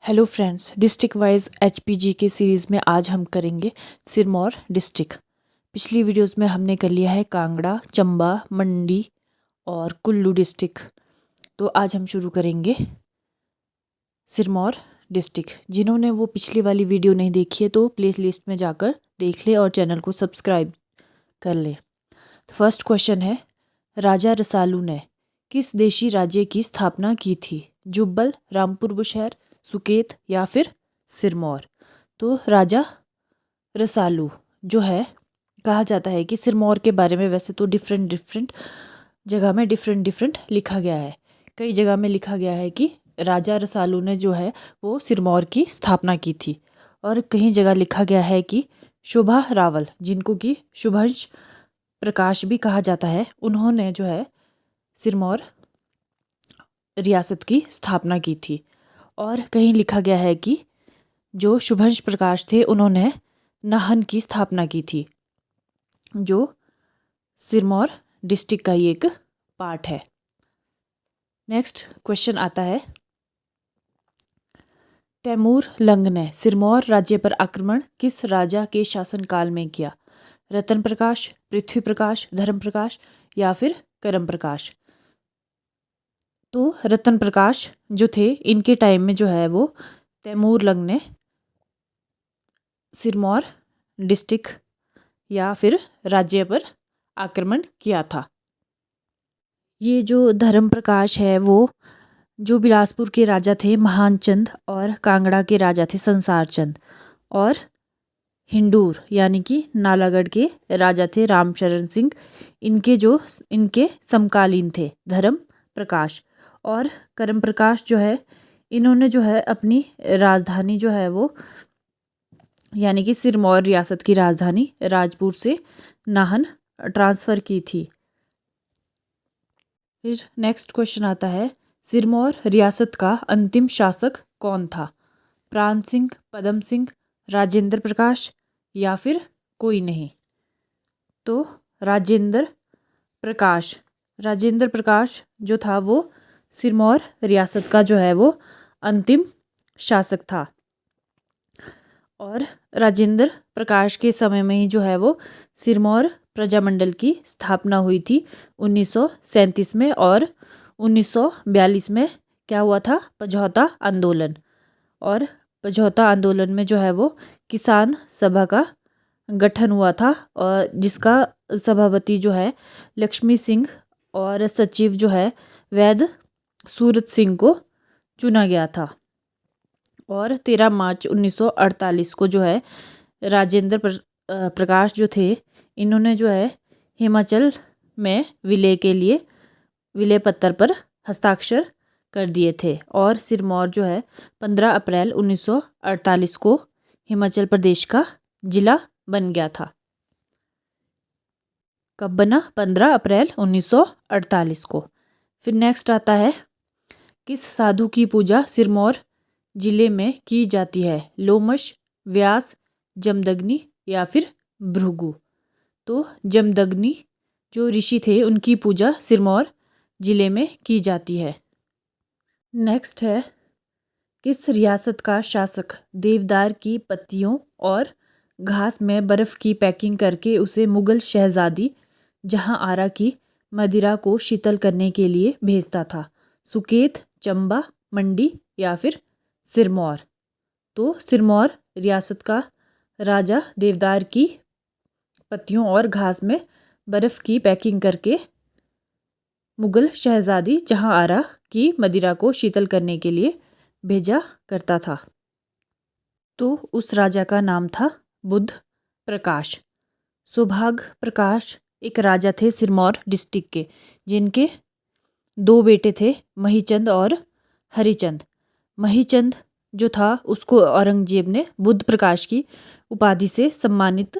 Hello friends, district wise HPG के series में आज हम करेंगे सिरमौर डिस्ट्रिक्ट। पिछली वीडियोस में हमने कर लिया है कांगड़ा, चंबा, मंडी और कुल्लू डिस्ट्रिक्ट। तो आज हम शुरू करेंगे सिरमौर डिस्ट्रिक्ट। जिन्होंने वो पिछली वाली वीडियो नहीं देखी है तो प्ले लिस्ट में जाकर देख ले और चैनल को सब्सक्राइब कर ले। तो फर्स्ट क्वेश्चन है, राजा रसालू ने किस देशी राज्य की स्थापना की थी? जुब्बल, रामपुर बुशहर, सुकेत या फिर सिरमौर? तो राजा रसालू जो है, कहा जाता है कि सिरमौर के बारे में वैसे तो डिफरेंट जगह में डिफरेंट लिखा गया है। कई जगह में लिखा गया है कि राजा रसालू ने जो है वो सिरमौर की स्थापना की थी, और कहीं जगह लिखा गया है कि शोभा रावल, जिनको कि शुभंश प्रकाश भी कहा जाता है, उन्होंने जो है सिरमौर रियासत की स्थापना की थी। और कहीं लिखा गया है कि जो शुभंश प्रकाश थे उन्होंने नाहन की स्थापना की थी, जो सिरमौर डिस्ट्रिक्ट का ही एक पार्ट है। नेक्स्ट क्वेश्चन आता है, तैमूर लंग ने सिरमौर राज्य पर आक्रमण किस राजा के शासनकाल में किया? रतन प्रकाश, पृथ्वी प्रकाश, धर्म प्रकाश या फिर करम प्रकाश? तो रतन प्रकाश जो थे, इनके टाइम में जो है वो तैमूर लंग ने सिरमौर डिस्ट्रिक्ट या फिर राज्य पर आक्रमण किया था। ये जो धर्म प्रकाश है वो जो बिलासपुर के राजा थे महान चंद, और कांगड़ा के राजा थे संसार चंद, और हिंडूर यानी कि नालागढ़ के राजा थे रामचरण सिंह। इनके समकालीन थे धर्म प्रकाश। और करम प्रकाश जो है, इन्होंने जो है अपनी राजधानी जो है वो यानी कि सिरमौर रियासत की राजधानी राजपुर से नाहन ट्रांसफ़र की थी। फिर नेक्स्ट क्वेश्चन आता है, सिरमौर रियासत का अंतिम शासक कौन था? प्राण सिंह, पदम सिंह, राजेंद्र प्रकाश या फिर कोई नहीं? तो राजेंद्र प्रकाश जो था वो सिरमौर रियासत का जो है वो अंतिम शासक था। और राजेंद्र प्रकाश के समय में ही जो है वो सिरमौर प्रजामंडल की स्थापना हुई थी 1937 में। और 1942 में क्या हुआ था? पझौता आंदोलन। और पझौता आंदोलन में जो है वो किसान सभा का गठन हुआ था, और जिसका सभापति जो है लक्ष्मी सिंह और सचिव जो है वैद सूरत सिंह को चुना गया था। और 13 मार्च 1948 को जो है राजेंद्र प्रकाश जो थे, इन्होंने जो है हिमाचल में विलय के लिए विलय पत्र पर हस्ताक्षर कर दिए थे। और सिरमौर जो है 15 अप्रैल 1948 को हिमाचल प्रदेश का जिला बन गया था। कब बना? 15 अप्रैल 1948 को। फिर नेक्स्ट आता है, किस साधु की पूजा सिरमौर जिले में की जाती है? लोमश, व्यास, जमदग्नि या फिर भृगु? तो जमदग्नि जो ऋषि थे उनकी पूजा सिरमौर जिले में की जाती है। नेक्स्ट है, किस रियासत का शासक देवदार की पत्तियों और घास में बर्फ़ की पैकिंग करके उसे मुग़ल शहज़ादी जहां आरा की मदिरा को शीतल करने के लिए भेजता था? सुकेत, चंबा, मंडी या फिर सिरमौर? तो सिरमौर रियासत का राजा देवदार की पत्तियों और घास में बर्फ़ की पैकिंग करके मुग़ल शहज़ादी जहां आरा की मदिरा को शीतल करने के लिए भेजा करता था। तो उस राजा का नाम था बुद्ध प्रकाश। सौभाग्य प्रकाश एक राजा थे सिरमौर डिस्ट्रिक्ट के, जिनके 2 बेटे थे, महीचंद और हरिचंद। महीचंद जो था उसको औरंगजेब ने बुद्ध प्रकाश की उपाधि से सम्मानित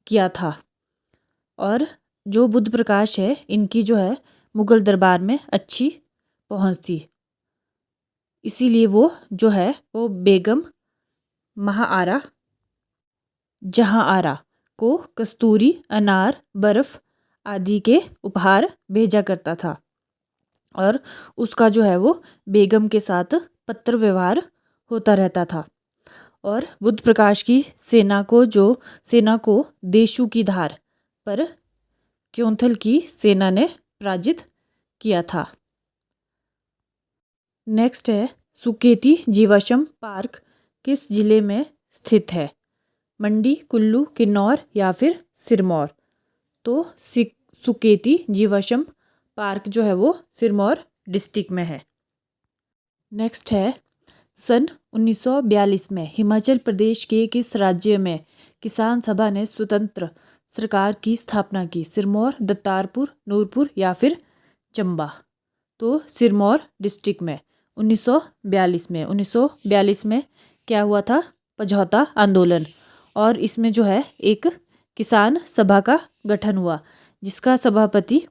किया था। और जो बुद्ध प्रकाश है, इनकी जो है मुग़ल दरबार में अच्छी पहुंच थी, इसीलिए वो जो है वो बेगम महाआरा जहां आरा को कस्तूरी, अनार, बर्फ़ आदि के उपहार भेजा करता था। और उसका जो है वो बेगम के साथ पत्र व्यवहार होता रहता था। और बुद्ध प्रकाश की सेना को देशु की धार पर क्योंथल की सेना ने पराजित किया था। नेक्स्ट है सुकेती जीवाश्म पार्क किस जिले में स्थित है? मंडी, कुल्लू, किन्नौर या फिर सिरमौर? तो सुकेती जीवाश्म पार्क जो है वो सिरमौर डिस्ट्रिक्ट में है। नेक्स्ट है सन 1942 में हिमाचल प्रदेश के किस राज्य में किसान सभा ने स्वतंत्र सरकार की स्थापना की? सिरमौर, दत्तारपुर, नूरपुर या फिर चंबा? तो सिरमौर डिस्ट्रिक्ट में 1942 में क्या हुआ था? समझौता आंदोलन। और इसमें जो है एक किसान सभा का गठन हुआ जिसका सभापति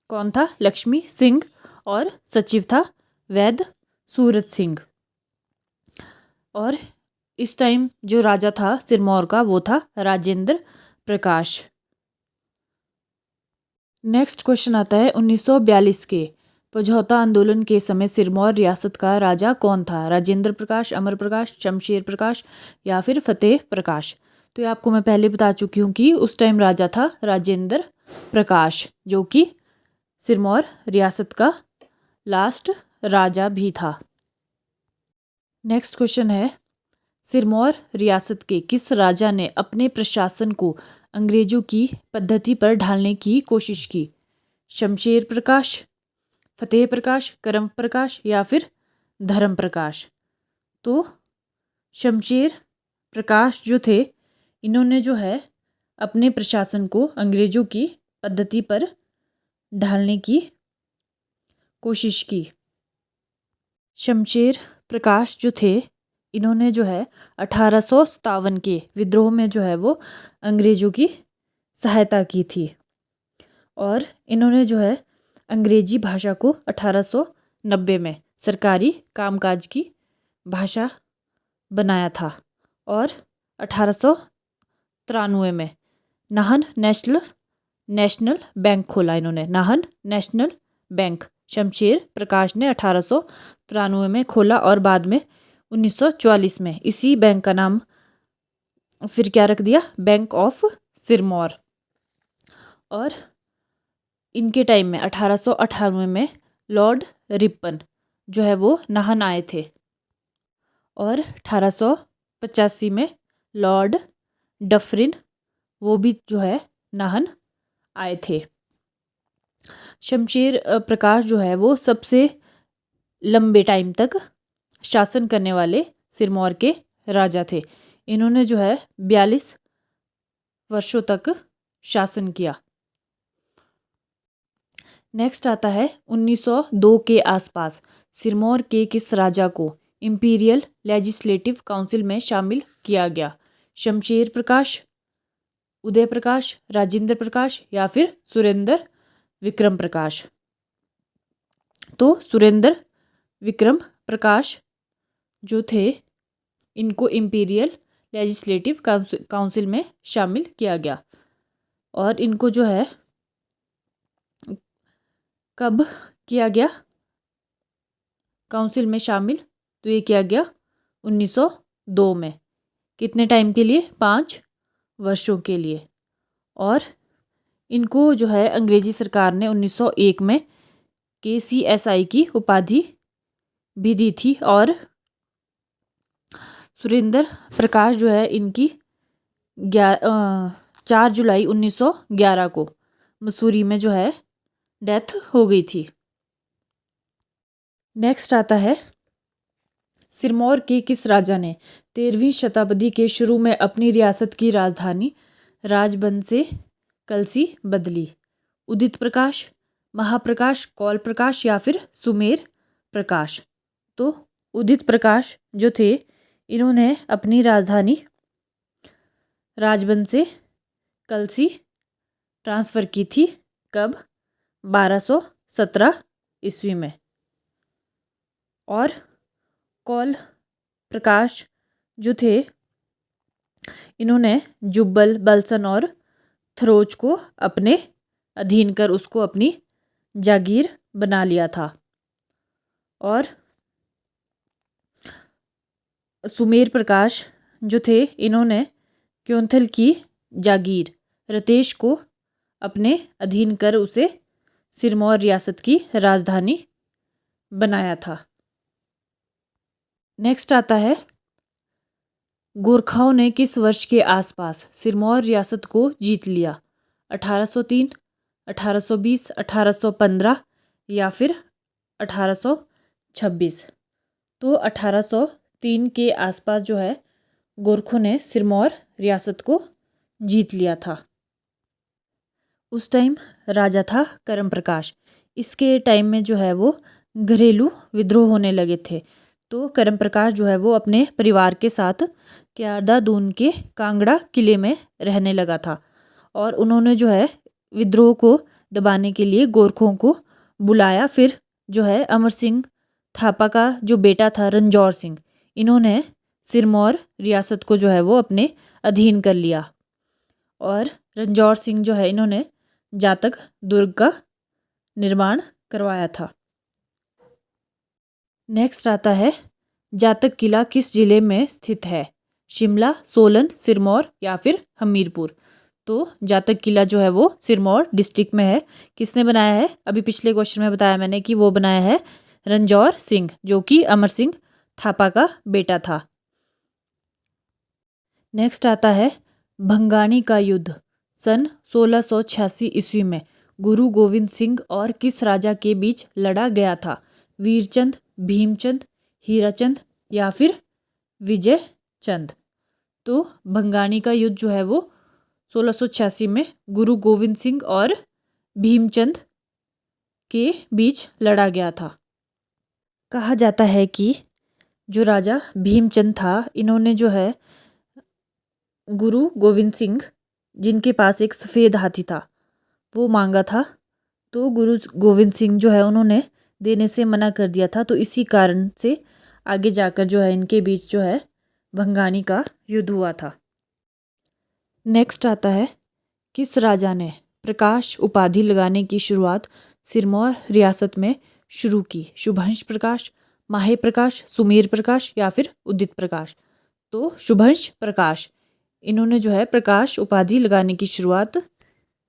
कौन था? लक्ष्मी सिंह और सचिव था वैद्य सूरत सिंह। और इस टाइम जो राजा था सिरमौर का वो था राजेंद्र प्रकाश। नेक्स्ट क्वेश्चन आता है 1942 के समझौता आंदोलन के समय सिरमौर रियासत का राजा कौन था? राजेंद्र प्रकाश, अमर प्रकाश, शमशेर प्रकाश या फिर फतेह प्रकाश? तो ये आपको मैं पहले बता चुकी हूँ कि उस टाइम राजा था राजेंद्र प्रकाश जो कि सिरमौर रियासत का लास्ट राजा भी था। नेक्स्ट क्वेश्चन है सिरमौर रियासत के किस राजा ने अपने प्रशासन को अंग्रेजों की पद्धति पर ढालने की कोशिश की? शमशेर प्रकाश, फतेह प्रकाश, करम प्रकाश या फिर धर्म प्रकाश? तो शमशेर प्रकाश जो थे इन्होंने जो है अपने प्रशासन को अंग्रेजों की पद्धति पर ढालने की कोशिश की। शमशेर प्रकाश जो थे इन्होंने जो है 1857 के विद्रोह में जो है वो अंग्रेजों की सहायता की थी। और इन्होंने जो है अंग्रेजी भाषा को 1890 में सरकारी कामकाज की भाषा बनाया था। और 1893 में नाहन नेशनल बैंक खोला इन्होंने। नाहन नेशनल बैंक शमशेर प्रकाश ने 1893 में खोला और बाद में 1944 में इसी बैंक का नाम फिर क्या रख दिया? Bank of Sirmaur. और इनके टाइम में 1898 में लॉर्ड रिपन जो है वो नाहन आए थे। और 1885 में लॉर्ड डफरिन वो भी जो है नाहन आए थे। शमशेर प्रकाश जो है वो सबसे लंबे टाइम तक शासन करने वाले सिरमौर के राजा थे। इन्होंने जो है 42 वर्षों तक शासन किया। नेक्स्ट आता है 1902 के आसपास सिरमौर के किस राजा को इंपीरियल लेजिस्लेटिव काउंसिल में शामिल किया गया? शमशेर प्रकाश, उदय प्रकाश, राजेंद्र प्रकाश या फिर सुरेंद्र विक्रम प्रकाश? तो सुरेंद्र विक्रम प्रकाश जो थे इनको इंपीरियल लेजिस्लेटिव काउंसिल में शामिल किया गया। और इनको जो है कब किया गया काउंसिल में शामिल? तो ये किया गया 1902 में। कितने टाइम के लिए? 5 वर्षों के लिए। और इनको जो है अंग्रेजी सरकार ने 1901 में KCSI की उपाधि भी दी थी। और सुरेंद्र प्रकाश जो है इनकी 4 जुलाई 1911 को मसूरी में जो है डेथ हो गई थी। नेक्स्ट आता है सिरमौर के किस राजा ने 13वीं शताब्दी के शुरू में अपनी रियासत की राजधानी राजबंद से कलसी बदली? उदित प्रकाश, महाप्रकाश, कौल प्रकाश या फिर सुमेर प्रकाश? तो उदित प्रकाश जो थे इन्होंने अपनी राजधानी राजबंद से कलसी ट्रांसफ़र की थी। कब? 1217 ईस्वी में। और कौल प्रकाश जो थे इन्होंने जुब्बल, बलसन और थरोच को अपने अधीन कर उसको अपनी जागीर बना लिया था। और सुमेर प्रकाश जो थे, इन्होंने क्योंथल की जागीर रतेश को अपने अधीन कर उसे सिरमौर रियासत की राजधानी बनाया था। नेक्स्ट आता है, गोरखाओं ने किस वर्ष के आसपास सिरमौर रियासत को जीत लिया? 1803, 1820, 1815 या फिर 1826? तो 1803 के आसपास जो है गोरखों ने सिरमौर रियासत को जीत लिया था। उस टाइम राजा था करम प्रकाश। इसके टाइम में जो है वो घरेलू विद्रोह होने लगे थे। तो करम प्रकाश जो है वो अपने परिवार के साथ क्यारदा दून के कांगड़ा किले में रहने लगा था और उन्होंने जो है विद्रोह को दबाने के लिए गोरखों को बुलाया। फिर जो है अमर सिंह थापा का जो बेटा था रंजौर सिंह, इन्होंने सिरमौर रियासत को जो है वो अपने अधीन कर लिया और रंजौर सिंह जो है इन्होंने जातक दुर्ग का निर्माण करवाया था। नेक्स्ट आता है, जातक किला किस जिले में स्थित है? शिमला, सोलन, सिरमौर या फिर हमीरपुर? तो जातक किला जो है वो सिरमौर डिस्ट्रिक्ट में है। किसने बनाया है? अभी पिछले क्वेश्चन में बताया मैंने कि वो बनाया है रंजौर सिंह, जो कि अमर सिंह थापा का बेटा था। नेक्स्ट आता है, भंगानी का युद्ध सन 1686 ईस्वी में गुरु गोविंद सिंह और किस राजा के बीच लड़ा गया था? वीरचंद, भीमचंद, हीराचंद या फिर विजय चंद? तो भंगानी का युद्ध जो है वो 1686 में गुरु गोविंद सिंह और भीमचंद के बीच लड़ा गया था। कहा जाता है कि जो राजा भीमचंद था, इन्होंने जो है गुरु गोविंद सिंह, जिनके पास एक सफ़ेद हाथी था, वो मांगा था। तो गुरु गोविंद सिंह जो है उन्होंने देने से मना कर दिया था। तो इसी कारण से आगे जाकर जो है इनके बीच जो है भंगानी का युद्ध हुआ था। नेक्स्ट आता है, किस राजा ने प्रकाश उपाधि लगाने की शुरुआत सिरमौर रियासत में शुरू की? शुभंश प्रकाश, माहे प्रकाश, सुमेर प्रकाश या फिर उदित प्रकाश? तो शुभंश प्रकाश, इन्होंने जो है प्रकाश उपाधि लगाने की शुरुआत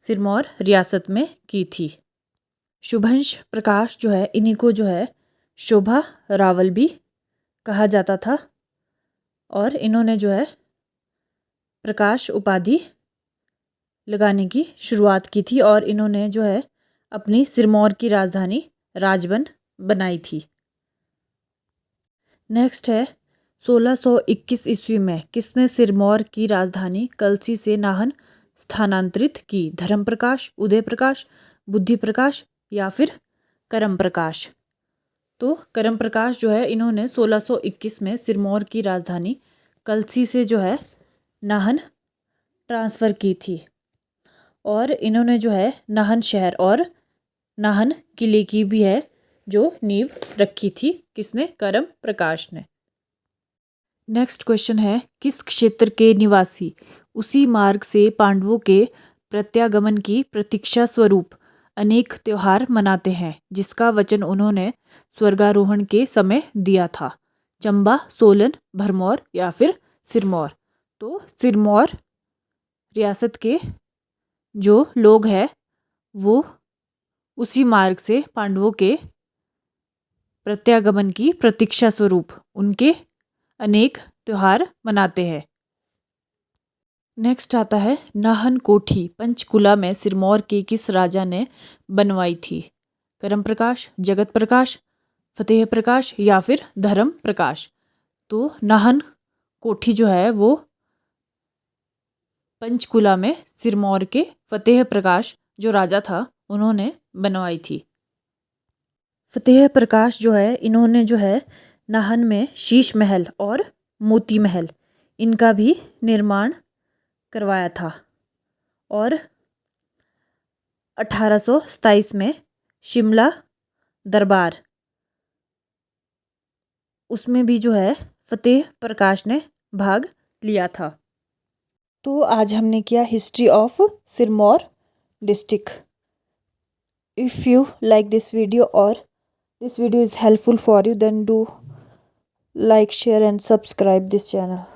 सिरमौर रियासत में की थी। शुभंश प्रकाश जो है, इन्हीं को जो है शोभा रावल भी कहा जाता था और इन्होंने जो है प्रकाश उपाधि लगाने की शुरुआत की थी और इन्होंने जो है अपनी सिरमौर की राजधानी राजबन बनाई थी। नेक्स्ट है, 1621 ईस्वी में किसने सिरमौर की राजधानी कलसी से नाहन स्थानांतरित की? धर्म प्रकाश, उदय प्रकाश, बुद्धि प्रकाश या फिर करम प्रकाश? तो करम प्रकाश जो है इन्होंने 1621 में सिरमौर की राजधानी कलसी से जो है नाहन ट्रांसफ़र की थी और इन्होंने जो है नाहन शहर और नाहन किले की भी है जो नींव रखी थी। किसने? करम प्रकाश ने। नेक्स्ट क्वेश्चन है, किस क्षेत्र के निवासी उसी मार्ग से पांडवों के प्रत्यागमन की प्रतीक्षा स्वरूप अनेक त्योहार मनाते हैं जिसका वचन उन्होंने स्वर्गारोहण के समय दिया था? चंबा, सोलन, भरमौर या फिर सिरमौर? तो सिरमौर रियासत के जो लोग हैं वो उसी मार्ग से पांडवों के प्रत्यागमन की प्रतीक्षा स्वरूप उनके अनेक त्योहार मनाते हैं। नेक्स्ट आता है, नाहन कोठी पंचकुला में सिरमौर के किस राजा ने बनवाई थी? करम प्रकाश, जगत प्रकाश, फतेह प्रकाश या फिर धर्म प्रकाश? तो नाहन कोठी जो है वो पंचकुला में सिरमौर के फतेह प्रकाश जो राजा था उन्होंने बनवाई थी। फतेह प्रकाश जो है इन्होंने जो है नाहन में शीश महल और मोती महल इनका भी निर्माण करवाया था और 1827 में शिमला दरबार उसमें भी जो है फतेह प्रकाश ने भाग लिया था। तो आज हमने किया history of Sirmaur district. If you like this video or this video is helpful for you, then do like, share and subscribe this channel.